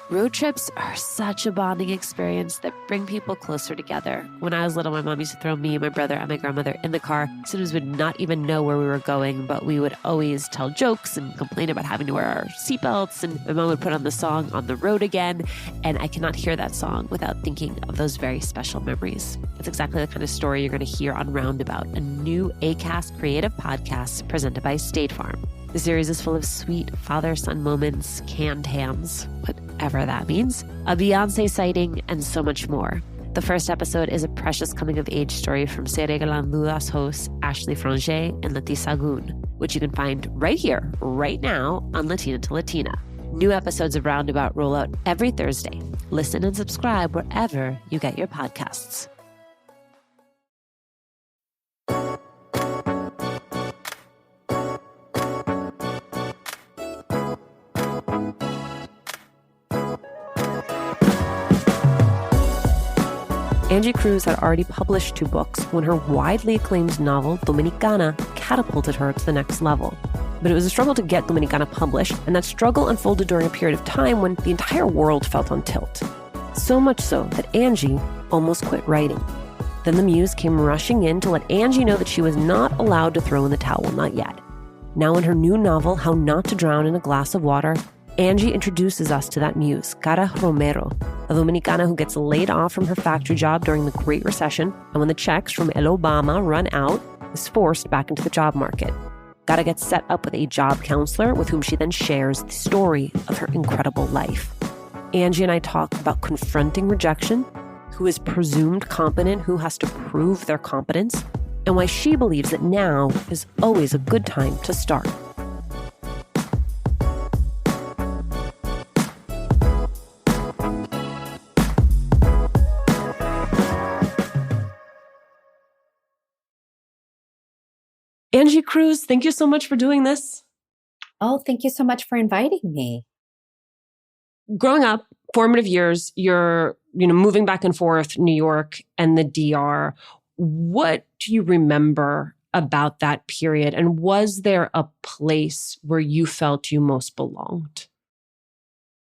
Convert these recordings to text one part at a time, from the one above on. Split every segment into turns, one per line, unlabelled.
Road trips are such a bonding experience that bring people closer together. When I was little, my mom used to throw me, my brother, and my grandmother in the car. Sometimes we'd not even know where we were going, but we would always tell jokes and complain about having to wear our seatbelts. And my mom would put on the song On the Road Again. And I cannot hear that song without thinking of those very special memories. It's exactly the kind of story you're going to hear on Roundabout, a new ACAST creative podcast presented by State Farm. The series is full of sweet father-son moments, canned hams, whatever that means, a Beyoncé sighting, and so much more. The first episode is a precious coming-of-age story from Se Regalan Dudas hosts Ashley Franger and Leti Sagun, which you can find right here, right now on Latina to Latina. New episodes of Roundabout roll out every Thursday. Listen and subscribe wherever you get your podcasts. Angie Cruz had already published 2 books when her widely acclaimed novel, Dominicana, catapulted her to the next level. But it was a struggle to get Dominicana published, and that struggle unfolded during a period of time when the entire world felt on tilt. So much so that Angie almost quit writing. Then the muse came rushing in to let Angie know that she was not allowed to throw in the towel, not yet. Now in her new novel, How Not to Drown in a Glass of Water, Angie introduces us to that muse, Cara Romero, a Dominicana who gets laid off from her factory job during the Great Recession, and when the checks from El Obama run out, is forced back into the job market. Cara gets set up with a job counselor with whom she then shares the story of her incredible life. Angie and I talk about confronting rejection, who is presumed competent, who has to prove their competence, and why she believes that now is always a good time to start. Angie Cruz, thank you so much for doing this.
Oh, thank you so much for inviting me.
Growing up, formative years, you're moving back and forth, New York and the DR. What do you remember about that period? And was there a place where you felt you most belonged?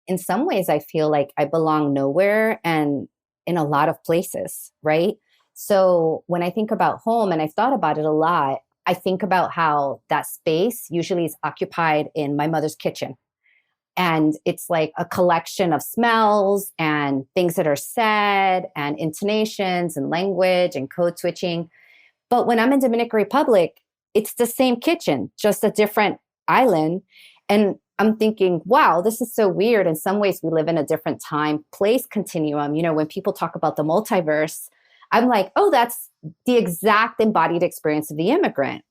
In some ways, I feel like I belong nowhere and in a lot of places, right? So when I think about home, and I've thought about it a lot, I think about how that space usually is occupied in my mother's kitchen. And it's like a collection of smells and things that are said and intonations and language and code switching. But when I'm in Dominican Republic, it's the same kitchen, just a different island. And I'm thinking, wow, this is so weird. In some ways, we live in a different time, place continuum. When people talk about the multiverse, I'm like, oh, that's the exact embodied experience of the immigrant.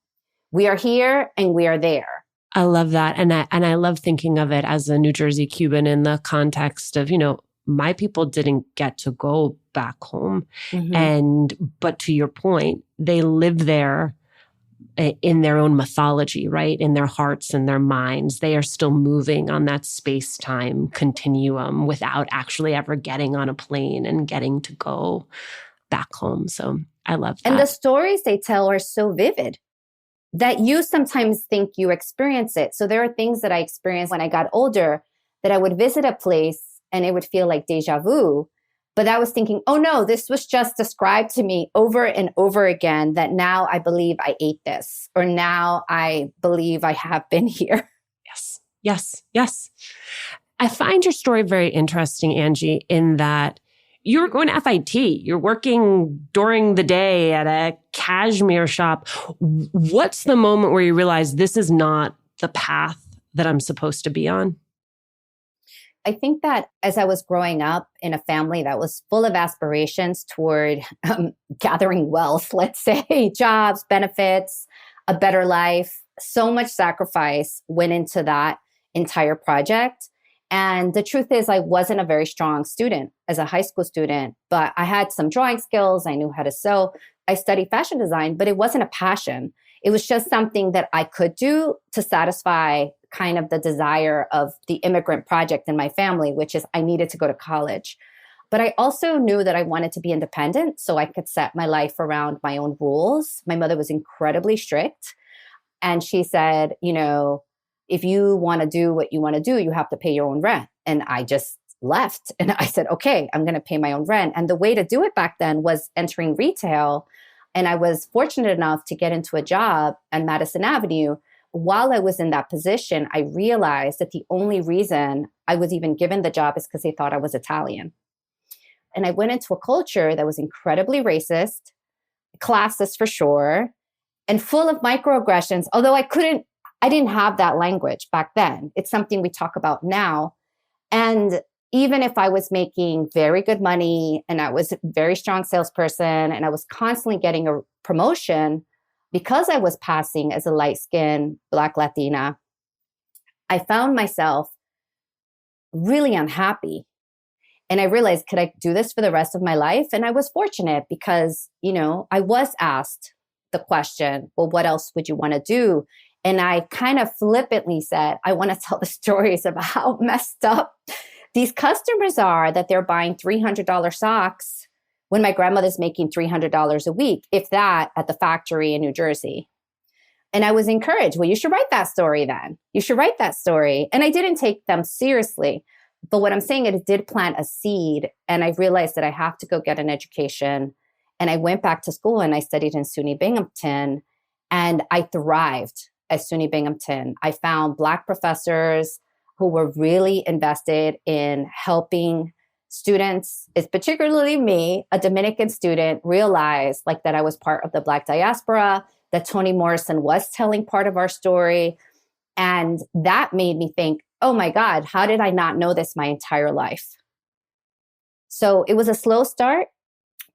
We are here and we are there.
I love that. And I love thinking of it as a New Jersey Cuban in the context of, my people didn't get to go back home. Mm-hmm. But to your point, they live there in their own mythology, right? In their hearts and their minds. They are still moving on that space-time continuum without actually ever getting on a plane and getting to go back home. So I love that.
And the stories they tell are so vivid that you sometimes think you experience it. So there are things that I experienced when I got older that I would visit a place and it would feel like deja vu. But I was thinking, oh no, this was just described to me over and over again, that now I believe I ate this, or now I believe I have been here.
Yes. I find your story very interesting, Angie, in that you're going to FIT. You're working during the day at a cashmere shop. What's the moment where you realize this is not the path that I'm supposed to be on?
I think that as I was growing up in a family that was full of aspirations toward gathering wealth, let's say, jobs, benefits, a better life, so much sacrifice went into that entire project. And the truth is, I wasn't a very strong student as a high school student, but I had some drawing skills. I knew how to sew. I studied fashion design, but it wasn't a passion. It was just something that I could do to satisfy kind of the desire of the immigrant project in my family, which is I needed to go to college. But I also knew that I wanted to be independent so I could set my life around my own rules. My mother was incredibly strict. And she said, if you want to do what you want to do, you have to pay your own rent. And I just left. And I said, okay, I'm going to pay my own rent. And the way to do it back then was entering retail. And I was fortunate enough to get into a job on Madison Avenue. While I was in that position, I realized that the only reason I was even given the job is because they thought I was Italian. And I went into a culture that was incredibly racist, classist for sure, and full of microaggressions, although I didn't have that language back then. It's something we talk about now. And even if I was making very good money and I was a very strong salesperson and I was constantly getting a promotion, because I was passing as a light-skinned Black Latina, I found myself really unhappy. And I realized, could I do this for the rest of my life? And I was fortunate because, I was asked the question, well, what else would you want to do? And I kind of flippantly said, I want to tell the stories about how messed up these customers are, that they're buying $300 socks when my grandmother's making $300 a week, if that, at the factory in New Jersey. And I was encouraged, well, you should write that story then. You should write that story. And I didn't take them seriously. But what I'm saying is it did plant a seed. And I realized that I have to go get an education. And I went back to school and I studied in SUNY Binghamton. And I thrived at SUNY Binghamton. I found Black professors who were really invested in helping students, it's particularly me, a Dominican student, realize that I was part of the Black diaspora, that Toni Morrison was telling part of our story. And that made me think, oh my God, how did I not know this my entire life? So it was a slow start,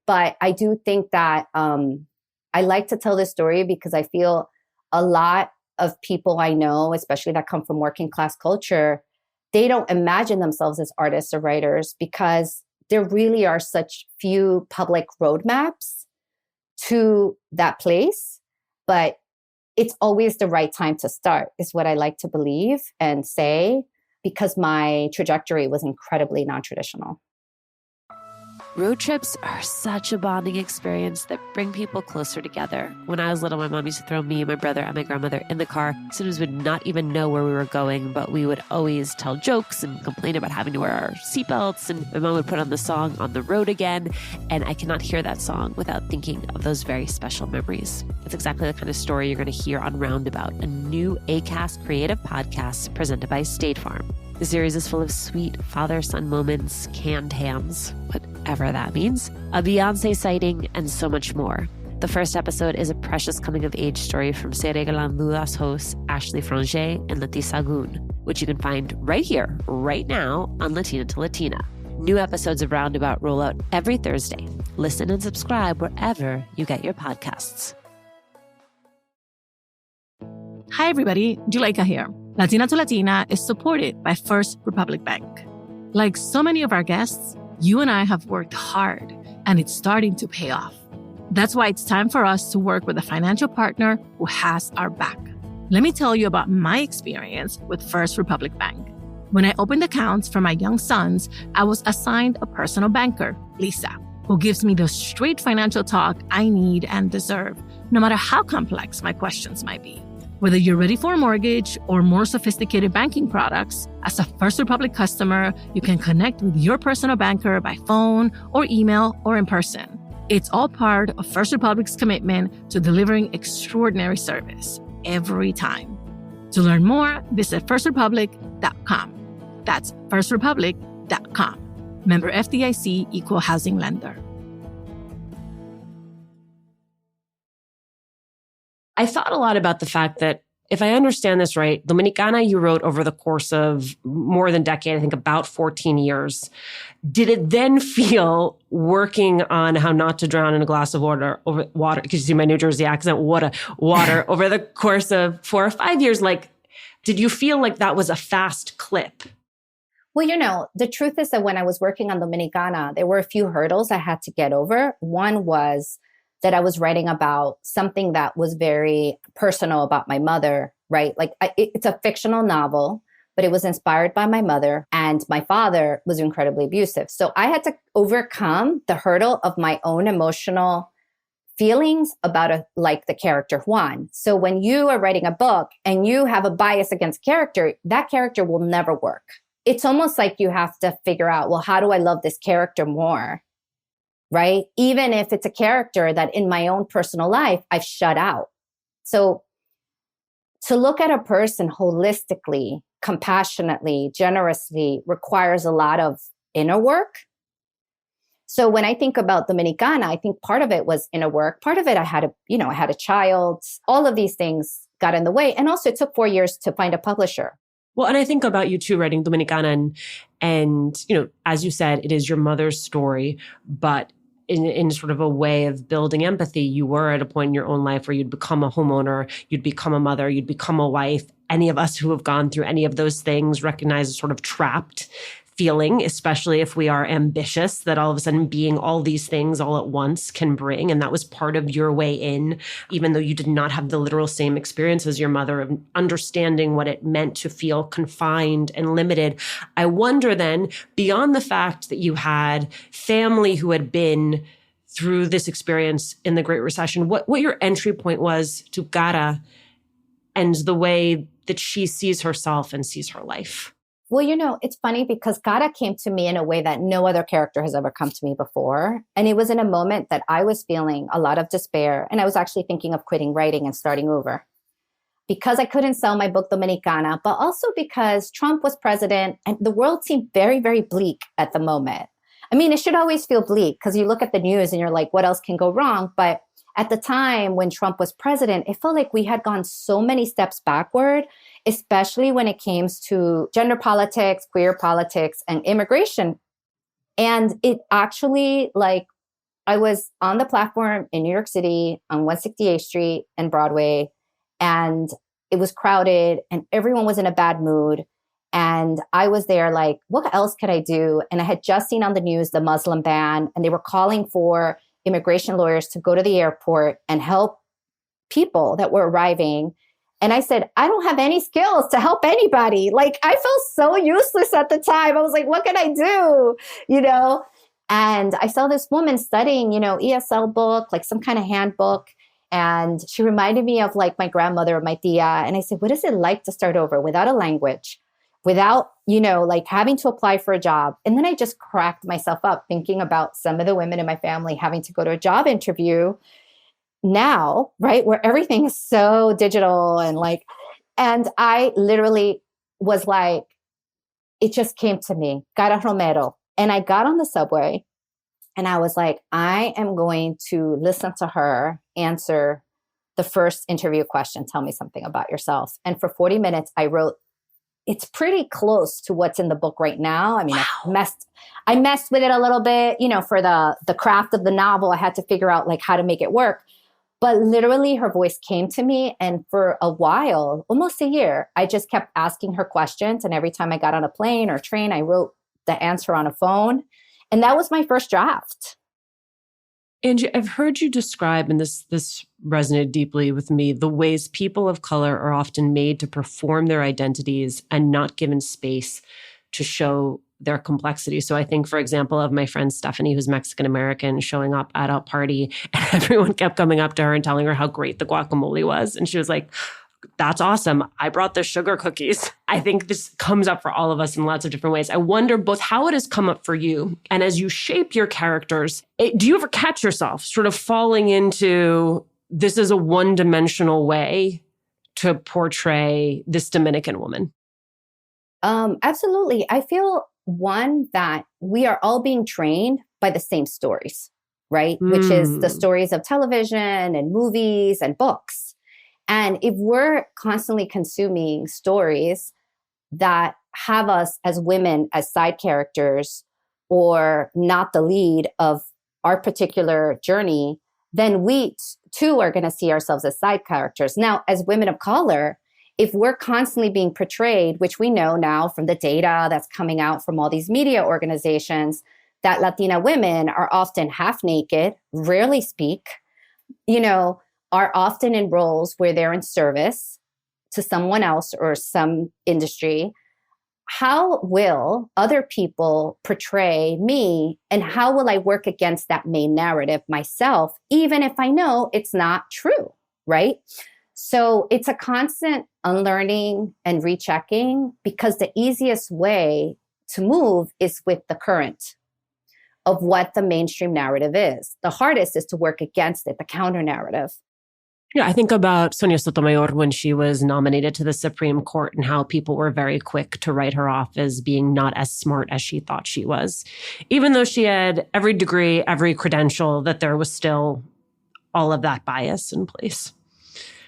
but I do think that I like to tell this story because I feel a lot of people I know, especially that come from working class culture, they don't imagine themselves as artists or writers because there really are such few public roadmaps to that place. But it's always the right time to start, is what I like to believe and say, because my trajectory was incredibly non-traditional.
Road trips are such a bonding experience that bring people closer together. When I was little, my mom used to throw me, my brother, and my grandmother in the car. Sometimes we'd not even know where we were going, but we would always tell jokes and complain about having to wear our seatbelts. And my mom would put on the song On the Road Again. And I cannot hear that song without thinking of those very special memories. It's exactly the kind of story you're going to hear on Roundabout, a new ACAST creative podcast presented by State Farm. The series is full of sweet father-son moments, canned hams, whatever that means, a Beyoncé sighting, and so much more. The first episode is a precious coming-of-age story from Se Regalan Dudas hosts Ashley Franger and Leti Sagun, which you can find right here, right now on Latina to Latina. New episodes of Roundabout roll out every Thursday. Listen and subscribe wherever you get your podcasts.
Hi, everybody. Juleka here. Latina to Latina is supported by First Republic Bank. Like so many of our guests, you and I have worked hard, and it's starting to pay off. That's why it's time for us to work with a financial partner who has our back. Let me tell you about my experience with First Republic Bank. When I opened accounts for my young sons, I was assigned a personal banker, Lisa, who gives me the straight financial talk I need and deserve, no matter how complex my questions might be. Whether you're ready for a mortgage or more sophisticated banking products, as a First Republic customer, you can connect with your personal banker by phone or email or in person. It's all part of First Republic's commitment to delivering extraordinary service every time. To learn more, visit firstrepublic.com. That's firstrepublic.com. Member FDIC, Equal Housing Lender.
I thought a lot about the fact that, if I understand this right, Dominicana you wrote over the course of more than a decade, I think about 14 years. Did it then feel, working on how not to drown in a glass of water, because you see my New Jersey accent, water over the course of 4 or 5 years, did you feel like that was a fast clip?
Well, the truth is that when I was working on Dominicana, there were a few hurdles I had to get over. One was that I was writing about something that was very personal about my mother, right? It's a fictional novel, but it was inspired by my mother, and my father was incredibly abusive. So I had to overcome the hurdle of my own emotional feelings about like the character Juan. So when you are writing a book and you have a bias against character, that character will never work. It's almost like you have to figure out, well, how do I love this character more? Right? Even if it's a character that in my own personal life, I've shut out. So to look at a person holistically, compassionately, generously requires a lot of inner work. So when I think about Dominicana, I think part of it was inner work. Part of it, I had a child. All of these things got in the way. And also it took 4 years to find a publisher.
Well, and I think about you too, writing Dominicana and, as you said, it is your mother's story, but in sort of a way of building empathy, you were at a point in your own life where you'd become a homeowner, you'd become a mother, you'd become a wife. Any of us who have gone through any of those things recognize a sort of trapped feeling, especially if we are ambitious, that all of a sudden being all these things all at once can bring. And that was part of your way in, even though you did not have the literal same experience as your mother of understanding what it meant to feel confined and limited. I wonder then, beyond the fact that you had family who had been through this experience in the Great Recession, what your entry point was to Gara and the way that she sees herself and sees her life.
Well, it's funny because Cara came to me in a way that no other character has ever come to me before. And it was in a moment that I was feeling a lot of despair. And I was actually thinking of quitting writing and starting over because I couldn't sell my book Dominicana, but also because Trump was president and the world seemed very, very bleak at the moment. I mean, it should always feel bleak because you look at the news and you're like, what else can go wrong? But at the time when Trump was president, it felt like we had gone so many steps backward, especially when it came to gender politics, queer politics, and immigration. And it actually, I was on the platform in New York City on 168th Street and Broadway, and it was crowded and everyone was in a bad mood. And I was there like, what else could I do? And I had just seen on the news the Muslim ban, and they were calling for immigration lawyers to go to the airport and help people that were arriving. And I said, I don't have any skills to help anybody. Like, I felt so useless at the time. I was like, what can I do? And I saw this woman studying, ESL book, like some kind of handbook. And she reminded me of like my grandmother, my tia. And I said, what is it like to start over without a language, without, like having to apply for a job? And then I just cracked myself up thinking about some of the women in my family having to go to a job interview now, right? Where everything is so digital and I literally was like, it just came to me, Cara Romero. And I got on the subway and I was like, I am going to listen to her answer the first interview question. Tell me something about yourself. And for 40 minutes, I wrote, it's pretty close to what's in the book right now. I mean, wow. I messed with it a little bit, for the craft of the novel. I had to figure out like how to make it work. But literally her voice came to me. And for a while, almost a year, I just kept asking her questions. And every time I got on a plane or train, I wrote the answer on a phone. And that was my first draft.
Angie, I've heard you describe, and this resonated deeply with me, the ways people of color are often made to perform their identities and not given space to show their complexity. So I think, for example, of my friend Stephanie, who's Mexican-American, showing up at a party and everyone kept coming up to her and telling her how great the guacamole was. And she was like, that's awesome. I brought the sugar cookies. I think this comes up for all of us in lots of different ways. I wonder both how it has come up for you and as you shape your characters, do you ever catch yourself sort of falling into this is a one-dimensional way to portray this Dominican woman?
Absolutely. I feel one that we are all being trained by the same stories, right? Which is the stories of television and movies and books. And if we're constantly consuming stories that have us as women as side characters or not the lead of our particular journey, then we too are going to see ourselves as side characters. Now, as women of color, if we're constantly being portrayed, which we know now from the data that's coming out from all these media organizations, that Latina women are often half naked, rarely speak, are often in roles where they're in service to someone else or some industry, how will other people portray me, and how will I work against that main narrative myself, even if I know it's not true, right? So it's a constant unlearning and rechecking, because the easiest way to move is with the current of what the mainstream narrative is. The hardest is to work against it, the counter narrative.
Yeah, I think about Sonia Sotomayor when she was nominated to the Supreme Court and how people were very quick to write her off as being not as smart as she thought she was. Even though she had every degree, every credential, that there was still all of that bias in place.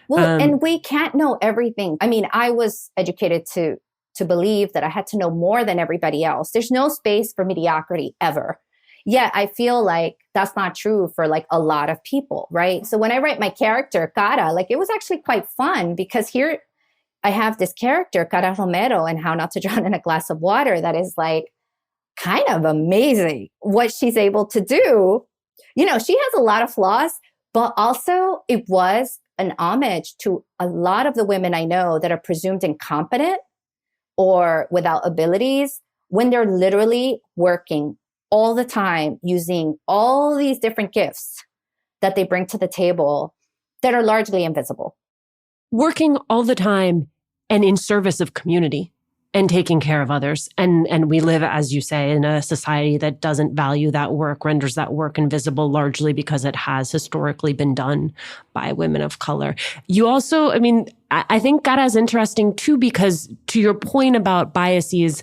Well, and we can't know everything. I mean, I was educated to believe that I had to know more than everybody else. There's no space for mediocrity ever. Yet I feel like that's not true for like a lot of people, right? So when I write my character, Cara, like it was actually quite fun, because here I have this character, Cara Romero, and How Not to Drown in a Glass of Water, that is like kind of amazing what she's able to do. You know, she has a lot of flaws, but also it was an homage to a lot of the women I know that are presumed incompetent or without abilities, when they're literally working all the time, using all these different gifts that they bring to the table that are largely invisible.
Working all the time and in service of community and taking care of others. And we live, as you say, in a society that doesn't value that work, renders that work invisible, largely because it has historically been done by women of color. You also, I mean, I think Cara is interesting too, because to your point about biases,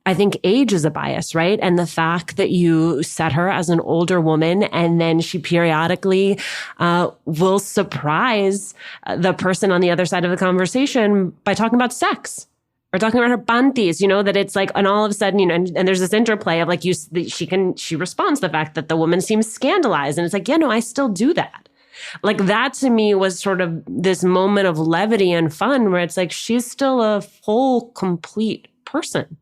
I think age is a bias, right? And the fact that you set her as an older woman, and then she periodically will surprise the person on the other side of the conversation by talking about sex or talking about her panties, you know, that it's like, and all of a sudden, you know, and there's this interplay of like, she responds to the fact that the woman seems scandalized. And it's like, yeah, no, I still do that. Like that to me was sort of this moment of levity and fun where it's like, she's still a full, complete person.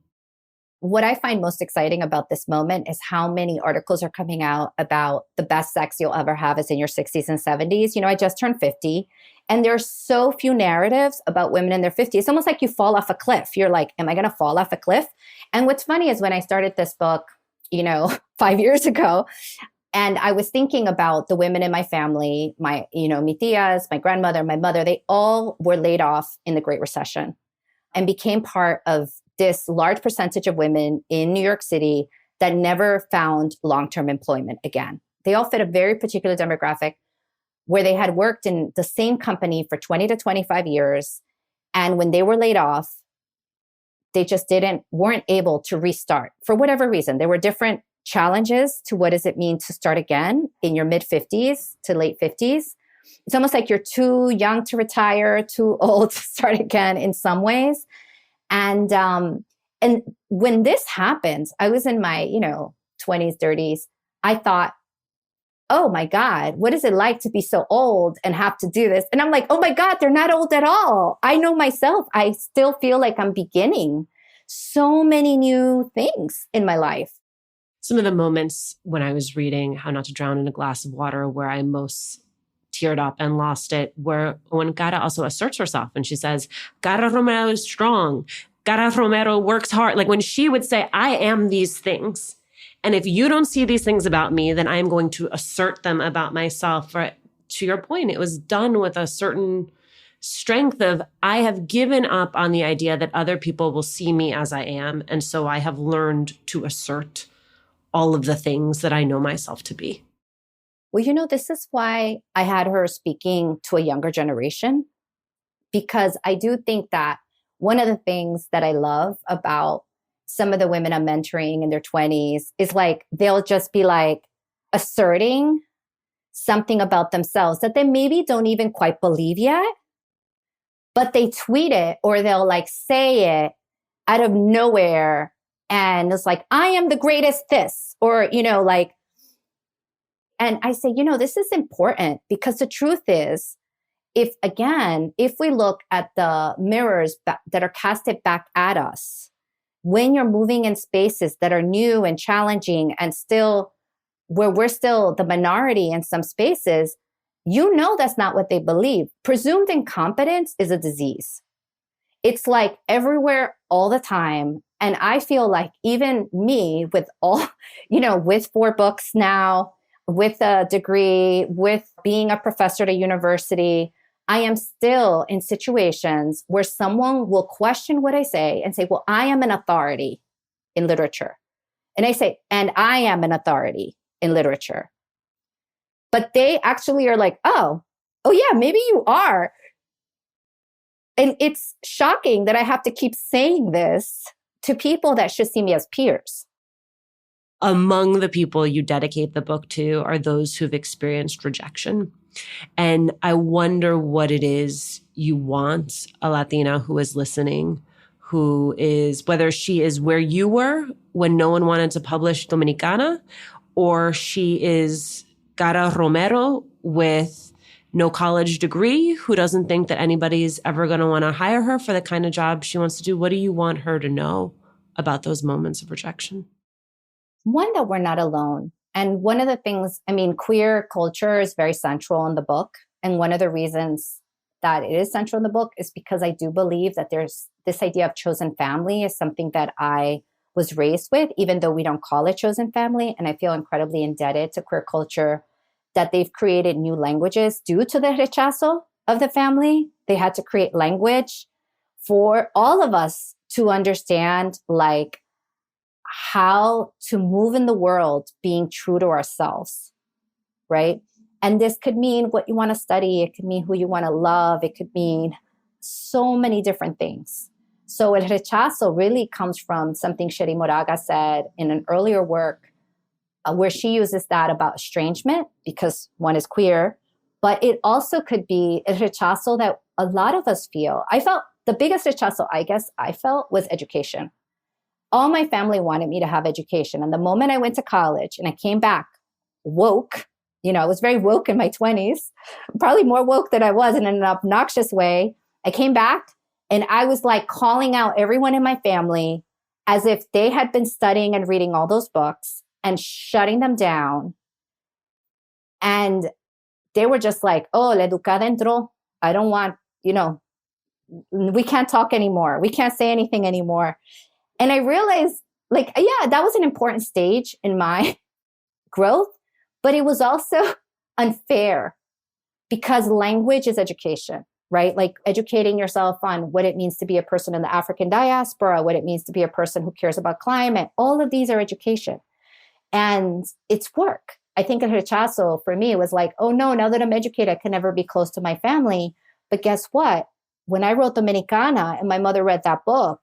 What I find most exciting about this moment is how many articles are coming out about the best sex you'll ever have is in your 60s and 70s. You know, I just turned 50, and there's so few narratives about women in their 50s. It's almost like you fall off a cliff. You're like, am I going to fall off a cliff? And what's funny is when I started this book, you know, 5 years ago, and I was thinking about the women in my family, my, you know, mi tias, my grandmother, my mother, they all were laid off in the Great Recession and became part of this large percentage of women in New York City that never found long-term employment again. They all fit a very particular demographic where they had worked in the same company for 20 to 25 years. And when they were laid off, they just weren't able to restart for whatever reason. There were different challenges to what does it mean to start again in your mid 50s to late 50s. It's almost like you're too young to retire, too old to start again in some ways. And when this happens, I was in my, you know, 20s, 30s. I thought, oh my God, what is it like to be so old and have to do this? And I'm like, oh my God, they're not old at all. I know myself. I still feel like I'm beginning so many new things in my life.
Some of the moments when I was reading How Not to Drown in a Glass of Water where I most teared up and lost it, where when Cara also asserts herself and she says, Cara Romero is strong. Cara Romero works hard. Like when she would say, I am these things. And if you don't see these things about me, then I'm going to assert them about myself. Or, to your point, it was done with a certain strength of, I have given up on the idea that other people will see me as I am. And so I have learned to assert all of the things that I know myself to be.
Well, you know, this is why I had her speaking to a younger generation, because I do think that one of the things that I love about some of the women I'm mentoring in their 20s is like, they'll just be like asserting something about themselves that they maybe don't even quite believe yet, but they tweet it or they'll like say it out of nowhere. And it's like, I am the greatest this, or, you know, like, and I say, you know, this is important because the truth is, if we look at the mirrors that are casted back at us, when you're moving in spaces that are new and challenging and still where we're still the minority in some spaces, you know, that's not what they believe. Presumed incompetence is a disease. It's like everywhere all the time. And I feel like even me with all, with 4 books now, with a degree, with being a professor at a university, I am still in situations where someone will question what I say and say, well, I am an authority in literature. And I say, and I am an authority in literature. But they actually are like, oh yeah, maybe you are. And it's shocking that I have to keep saying this to people that should see me as peers.
Among the people you dedicate the book to are those who've experienced rejection. And I wonder what it is you want a Latina who is listening, who is, whether she is where you were when no one wanted to publish Dominicana, or she is Cara Romero with no college degree, who doesn't think that anybody's ever going to want to hire her for the kind of job she wants to do. What do you want her to know about those moments of rejection?
One, that we're not alone. And one of the things, queer culture is very central in the book. And one of the reasons that it is central in the book is because I do believe that there's this idea of chosen family is something that I was raised with, even though we don't call it chosen family. And I feel incredibly indebted to queer culture that they've created new languages due to the rechazo of the family. They had to create language for all of us to understand, like, how to move in the world being true to ourselves, right? And this could mean what you want to study. It could mean who you want to love. It could mean so many different things. So el rechazo really comes from something Sherry Moraga said in an earlier work where she uses that about estrangement because one is queer, but it also could be el rechazo that a lot of us feel. I felt the biggest rechazo I felt was education. All my family wanted me to have education. And the moment I went to college and I came back woke, I was very woke in my 20s, probably more woke than I was in an obnoxious way. I came back and I was like calling out everyone in my family as if they had been studying and reading all those books and shutting them down. And they were just like, oh, la educada entró. I don't want, we can't talk anymore. We can't say anything anymore. And I realized, that was an important stage in my growth, but it was also unfair because language is education, right? Like educating yourself on what it means to be a person in the African diaspora, what it means to be a person who cares about climate. All of these are education. And it's work. I think el rechazo for me was like, oh no, now that I'm educated, I can never be close to my family. But guess what? When I wrote Dominicana and my mother read that book,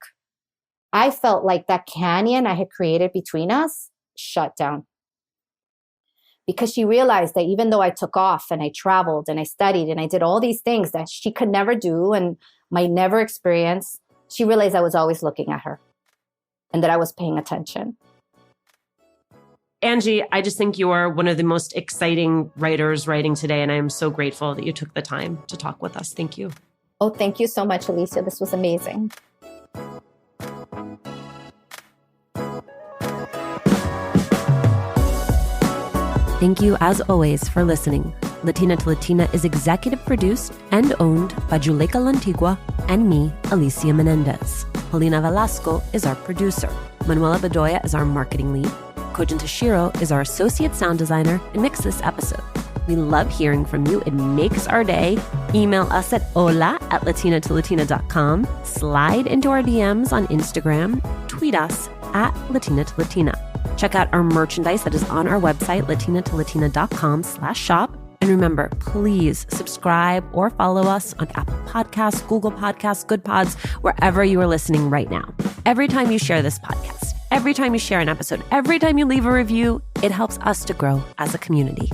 I felt like that canyon I had created between us shut down. Because she realized that even though I took off and I traveled and I studied and I did all these things that she could never do and might never experience, she realized I was always looking at her and that I was paying attention.
Angie, I just think you are one of the most exciting writers writing today, and I am so grateful that you took the time to talk with us. Thank you.
Oh, thank you so much, Alicia. This was amazing.
Thank you, as always, for listening. Latina to Latina is executive produced and owned by Juleka Lantigua and me, Alicia Menendez. Paulina Velasco is our producer. Manuela Bedoya is our marketing lead. Kojin Tashiro is our associate sound designer and mixed this episode. We love hearing from you. It makes our day. Email us at hola@latinatolatina.com. Slide into our DMs on Instagram. Tweet us at Latina to Latina. Check out our merchandise that is on our website, latinatolatina.com/shop. And remember, please subscribe or follow us on Apple Podcasts, Google Podcasts, Good Pods, wherever you are listening right now. Every time you share this podcast, every time you share an episode, every time you leave a review, it helps us to grow as a community.